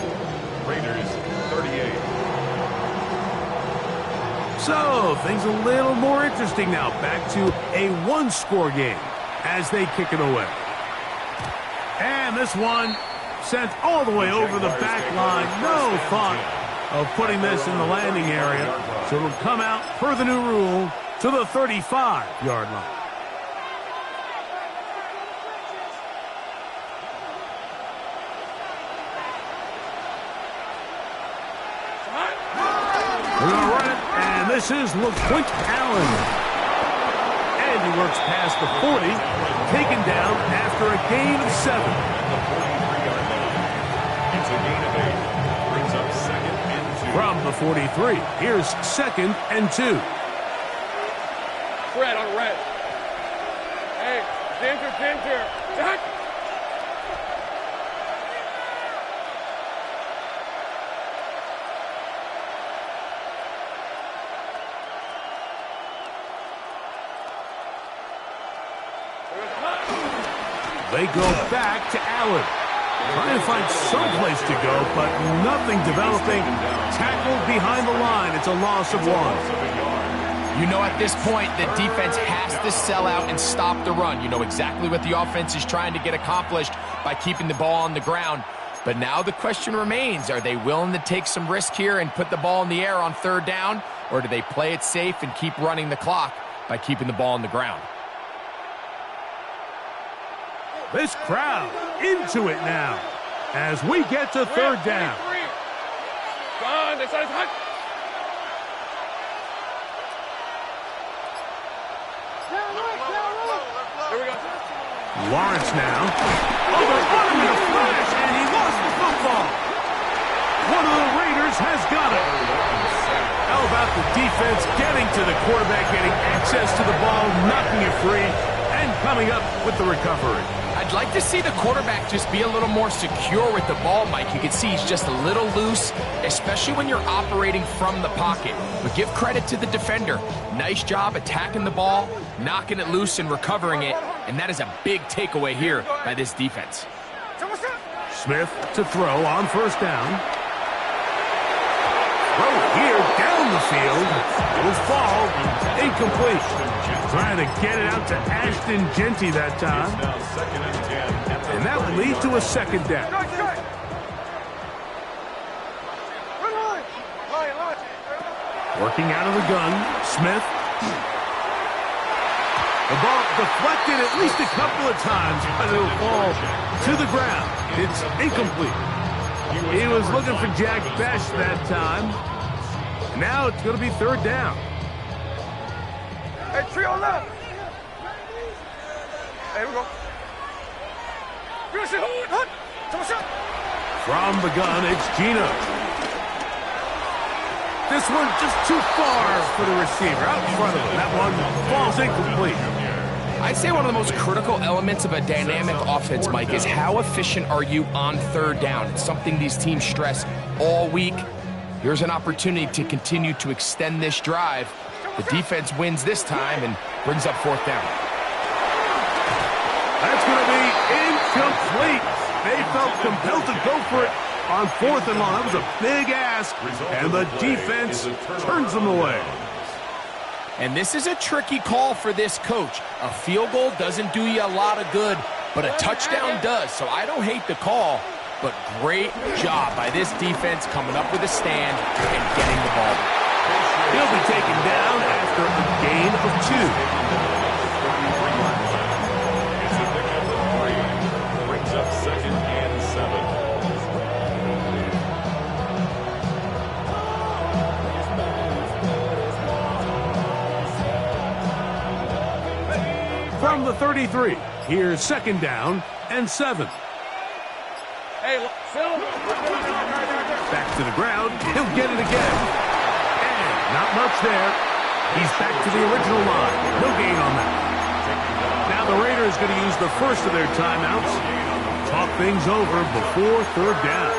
Raiders 38. So, things a little more interesting now. Back to a 1-score game as they kick it away. And this one sent all the way over the back line. No thought of putting this in the landing area. So it'll come out, per the new rule, to the 35-yard line. We're going to run it, and this is LaQuint Allen. And he works past the 40, taken down after a gain of 7. The 43-yard line. It's a gain of 8. Brings up second and 2. From the 43, here's second and 2. Red on red. Hey, Ginger. Jack. They go back to Allen. Trying to find some place to go, but nothing developing. Tackled behind the line. It's a loss of 1. You know, at this point, the defense has to sell out and stop the run. You know exactly what the offense is trying to get accomplished by keeping the ball on the ground. But now the question remains, are they willing to take some risk here and put the ball in the air on third down? Or do they play it safe and keep running the clock by keeping the ball on the ground? This crowd into it now as we get to third down. Lawrence now. Oh, they're on him in a flash, and he lost the football. One of the Raiders has got it. How about the defense getting to the quarterback, getting access to the ball, knocking it free, and coming up with the recovery? I'd like to see the quarterback just be a little more secure with the ball, Mike. You can see he's just a little loose, especially when you're operating from the pocket. But give credit to the defender. Nice job attacking the ball, knocking it loose and recovering it. And that is a big takeaway here by this defense. Smith to throw on first down. Throw here down the field. Will fall incomplete. Trying to get it out to Ashton Genty that time. And that will lead to a second down. Working out of the gun, Smith. The ball deflected at least a couple of times, but it'll fall to the ground. It's incomplete. He was looking for Jack Best that time. Now it's going to be third down. Hey, trio left. There we go. From the gun, it's Gino. This one just too far for the receiver. Out in front of him. That one falls incomplete. I'd say one of the most critical elements of a dynamic offense, Mike, is how efficient are you on third down? It's something these teams stress all week. Here's an opportunity to continue to extend this drive. The defense wins this time and brings up fourth down. That's going to be incomplete. They felt compelled to go for it on fourth and long. That was a big ask, and the defense turns them away. And this is a tricky call for this coach. A field goal doesn't do you a lot of good, but a touchdown does. So I don't hate the call, but great job by this defense coming up with a stand and getting the ball. He'll be taken down after a gain of 2. It's a pickup of 3. Brings up second and 7. From the 33, here's second down and 7. Hey, Phil. Back to the ground. He'll get it again. And not much there. He's back to the original line. No gain on that. Now the Raiders going to use the first of their timeouts. Talk things over before third down.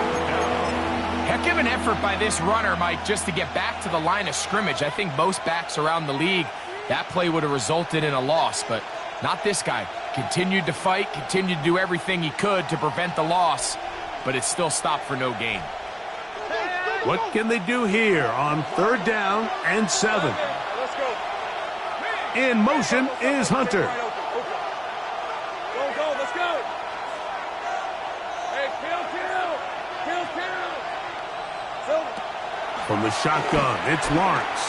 Heck of an effort by this runner, Mike, just to get back to the line of scrimmage. I think most backs around the league, that play would have resulted in a loss, but not this guy. Continued to fight, continued to do everything he could to prevent the loss, but it still stopped for no gain. What can they do here on third down and 7? Let's go. In motion is Hunter. Go, let's go. Hey, kill. Phil. From the shotgun, it's Lawrence.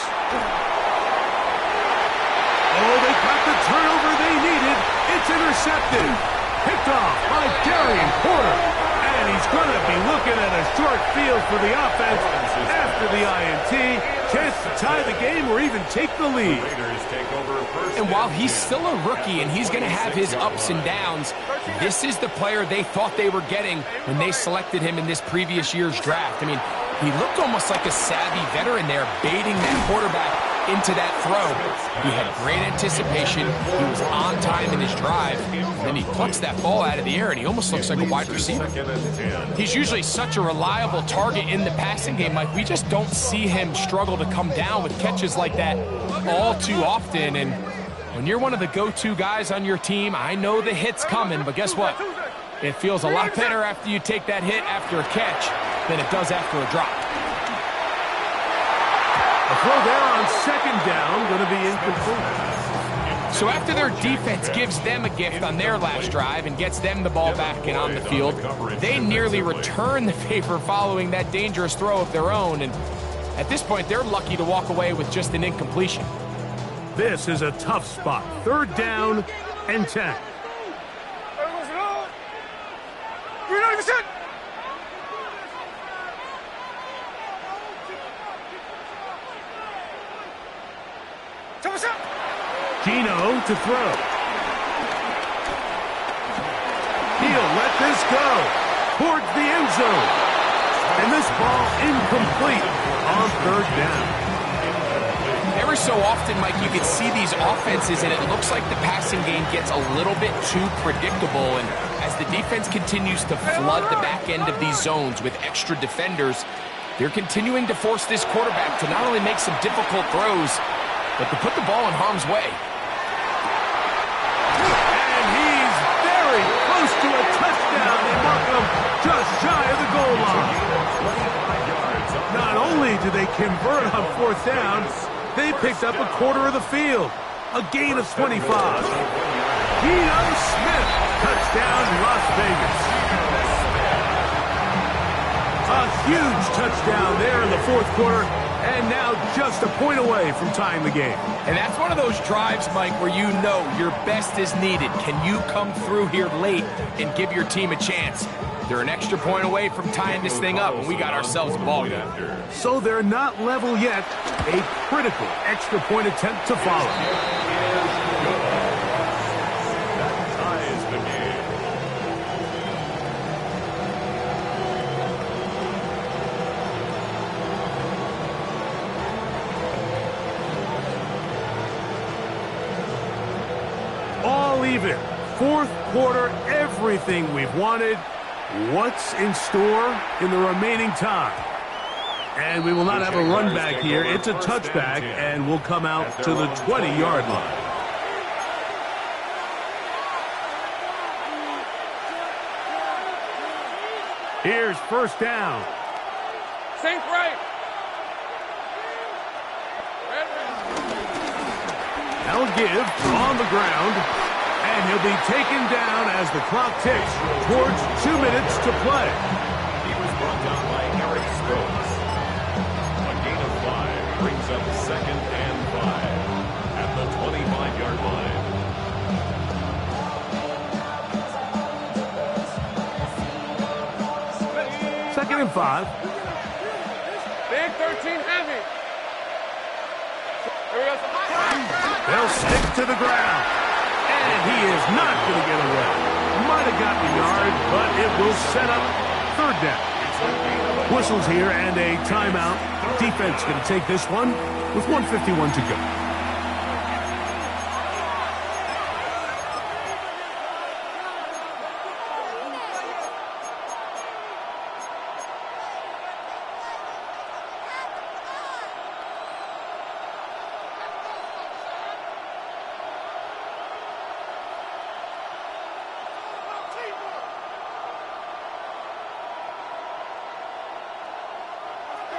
Oh, they got the turnover they needed. It's intercepted. Picked off by Darian Porter. And he's going to be looking at a short field for the offense after the INT. Chance to tie the game or even take the lead. And while he's still a rookie and he's going to have his ups and downs, this is the player they thought they were getting when they selected him in this previous year's draft. I mean, he looked almost like a savvy veteran there, baiting that quarterback into that throw. He had great anticipation. He was on time in his drive. Then he plucks that ball out of the air, and he almost looks like a wide receiver. He's usually such a reliable target in the passing game, Mike. We just don't see him struggle to come down with catches like that all too often. And when you're one of the go-to guys on your team, I know the hit's coming, but guess what? It feels a lot better after you take that hit after a catch than it does after a drop. A throw there on second down, going to be incomplete. So after their defense gives them a gift on their last drive and gets them the ball back and on the field, they nearly return the favor following that dangerous throw of their own. And at this point, they're lucky to walk away with just an incompletion. This is a tough spot. Third down and 10. You're not even set. Gino to throw. He'll let this go towards the end zone. And this ball incomplete on third down. Every so often, Mike, you can see these offenses, and it looks like the passing game gets a little bit too predictable. And as the defense continues to flood the back end of these zones with extra defenders, they're continuing to force this quarterback to not only make some difficult throws, but to put the ball in harm's way. And he's very close to a touchdown. They mark him just shy of the goal line. Not only did they convert on fourth down, they picked up a quarter of the field. A gain of 25. Geno Smith, touchdown Las Vegas. A huge touchdown there in the fourth quarter, And now just a point away from tying the game. And that's one of those drives, Mike, where you know your best is needed. Can you come through here late and give your team a chance? They're an extra point away from tying this thing up, and we got ourselves a ball game. So they're not level yet. A critical extra point attempt to follow. That ties the game. All even. Fourth quarter, everything we've wanted. What's in store in the remaining time? And we will not have a run back here. It's a touchback, and we'll come out to the 20-yard line. Here's first down. Sink right. They'll give on the ground, and he'll be taken down as the clock ticks towards 2 minutes to play. He was brought down by Eric Stokes. A gain of 5 brings up 2nd and 5 at the 25-yard line. Second and 5. Big 13 heavy. Here we go. They'll stick to the ground. And he is not going to get away. Might have gotten a yard, but it will set up third down. Whistles here and a timeout. Defense going to take this one with 1:51 to go.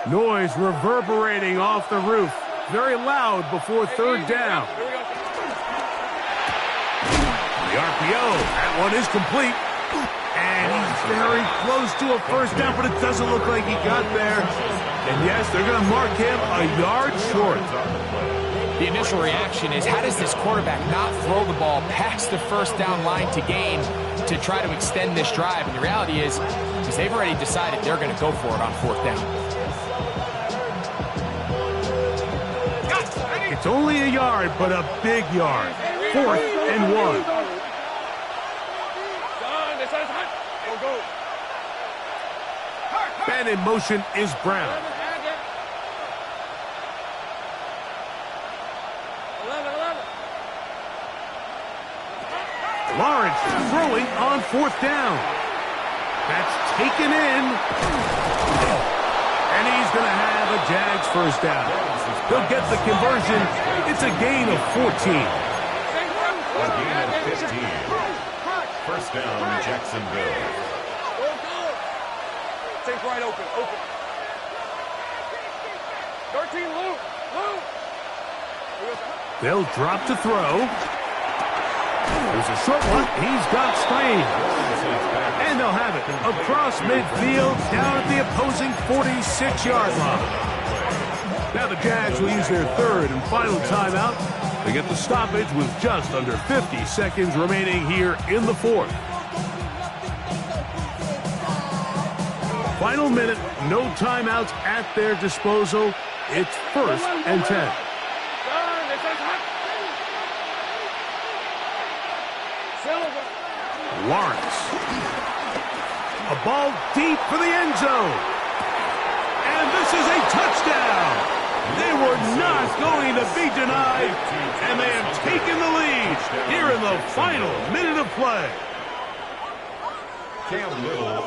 Noise reverberating off the roof. Very loud before third down. The RPO. That one is complete. And he's very close to a first down, but it doesn't look like he got there. And yes, they're going to mark him a yard short. The initial reaction is, how does this quarterback not throw the ball past the first down line to gain to try to extend this drive? And the reality is they've already decided they're going to go for it on fourth down. It's only a yard, but a big yard. 4th and 1. Man in motion is Brown. Lawrence throwing on fourth down. That's taken in. And he's going to have a Jags first down. He'll get the conversion. It's a gain of 14. A gain of 15. First down, Jacksonville. Take right open. 13 loop. They'll drop to throw. There's a short one. He's got Strain. And they'll have it across midfield down at the opposing 46-yard line. Now the Jags will use their third and final timeout. They get the stoppage with just under 50 seconds remaining here in the fourth. Final minute, no timeouts at their disposal. It's 1st and 10. Lawrence. A ball deep for the end zone. And this is a touchdown. They were not going to be denied, and they have taken the lead here in the final minute of play.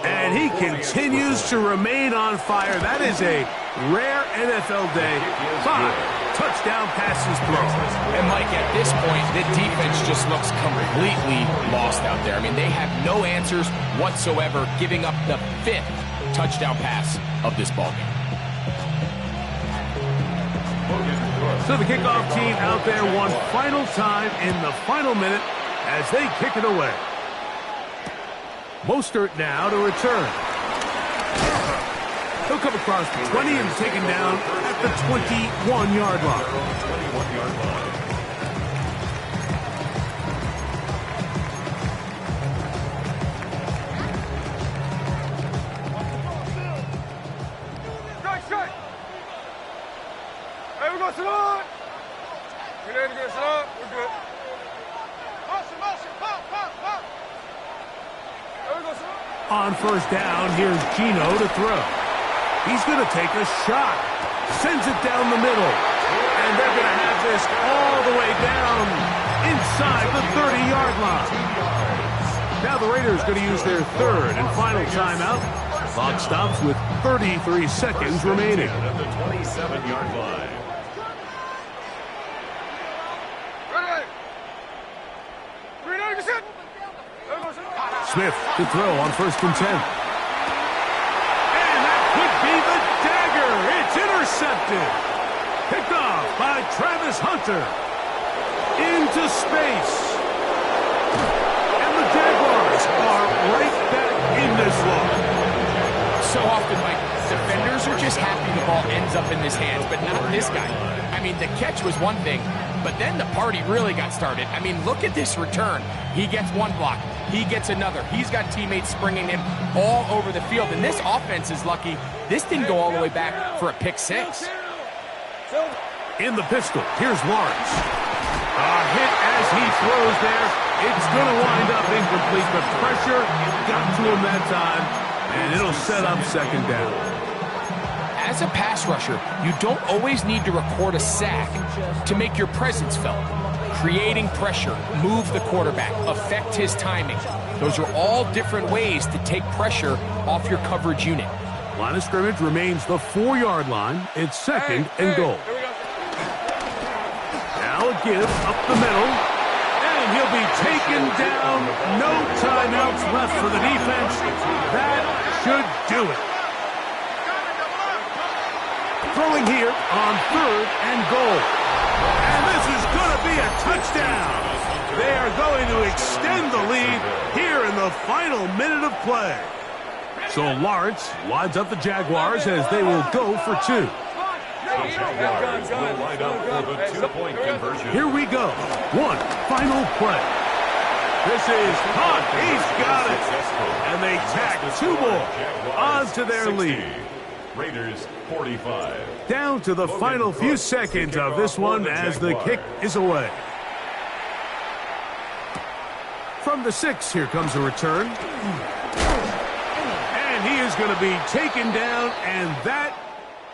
And he continues to remain on fire. That is a rare NFL day. 5 touchdown passes thrown. And Mike, at this point, the defense just looks completely lost out there. I mean, they have no answers whatsoever, giving up the 5th touchdown pass of this ballgame. So the kickoff team out there one final time in the final minute as they kick it away. Mostert now to return. He'll come across the 20 and taken down at the 21-yard line. 21-yard line. Strike! Hey, we're going to sit on. You ready to get sit on? We're good. Motion, pop. Hey, we're going to sit on. On first down, here's Gino to throw. He's going to take a shot. Sends it down the middle. And they're going to have this all the way down inside the 30-yard line. Now the Raiders going to use their third and final timeout. Clock stops with 33 seconds remaining. At the 27-yard line. Smith to throw on first and 10. And that could be the dagger. It's intercepted. Picked off by Travis Hunter. Into space. And the Jaguars are right back in this one. So often, Mike, defenders are just happy the ball ends up in his hands, but not this guy. I mean, the catch was one thing, but then the party really got started. I mean, look at this return. He gets one block. He gets another. He's got teammates springing him all over the field. And this offense is lucky. This didn't go all the way back for a pick six. In the pistol, here's Lawrence. A hit as he throws there. It's going to wind up incomplete. The pressure got to him that time, and it'll set up second down. As a pass rusher, you don't always need to record a sack to make your presence felt. Creating pressure, move the quarterback, affect his timing. Those are all different ways to take pressure off your coverage unit. Line of scrimmage remains the 4-yard line. It's second and goal. Now a give up the middle. And he'll be taken down. No timeouts left for the defense. That should do it. Throwing here on third and goal. And this is going to be a touchdown. They are going to extend the lead here in the final minute of play. So Lawrence lines up the Jaguars as they will go for two. The Jaguars will line up for the two-point conversion. Here we go. One final play. This is caught. He's got it. And they tack two more onto their lead. Raiders 45. Down to the final few seconds of this one as the kick is away. From the 6, here comes a return. And he is going to be taken down, and that